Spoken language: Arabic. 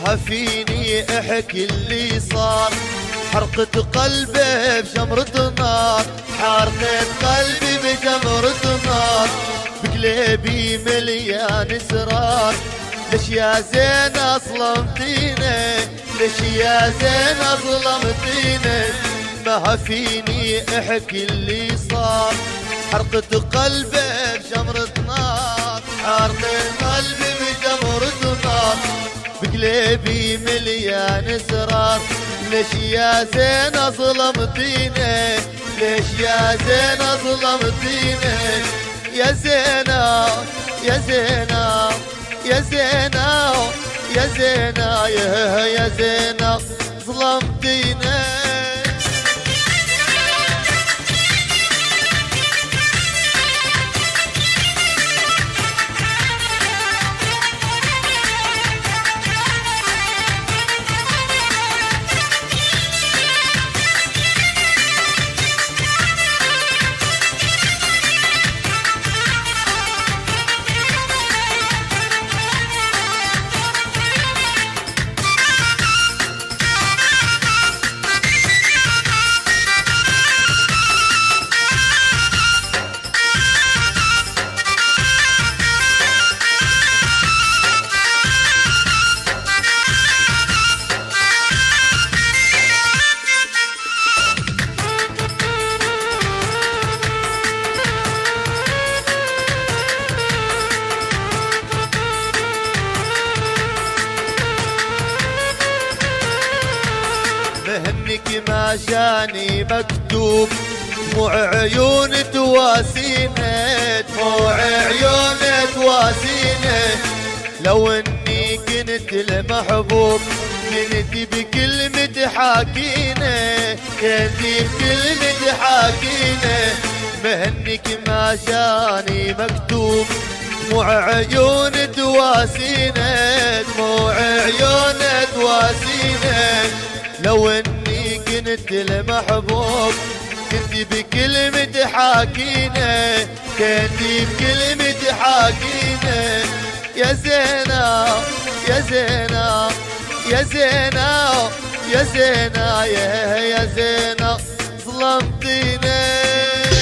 ما فيني احكي اللي صار، حرقة قلبي بجمرة نار، حرقة قلبي بجمرة نار، بقلبي مليان اسرار. ليش يا زين ظلمتيني، ليش يا زين ظلمتيني؟ ما فيني احكي اللي صار، حرقة قلبي بجمرة نار، حرقة قلبي بجمرة نار، بقلبي مليان اسرار. ليش يا زين ظلمتيني، ليش يا زين ظلمتيني؟ يا زينة يا زينة يا زينة يا زينة يا زينة ظلمتيني. مهنك ما جاني مكتوب، دموع عيون تواسيني، دموع عيون تواسيني. لو اني كنت المحبوب كنت بكلمة حاكيني، كنت بكلمة حاكيني. مهنك ما جاني مكتوب، دموع عيون تواسيني، دموع عيون تواسيني. لو اني كنت المحبوب كنت بكلمة حاكيني، كنت بكلمة حاكيني. يا زينة يا زينة يا زينة يا زينة يا زينة ظلمتيني.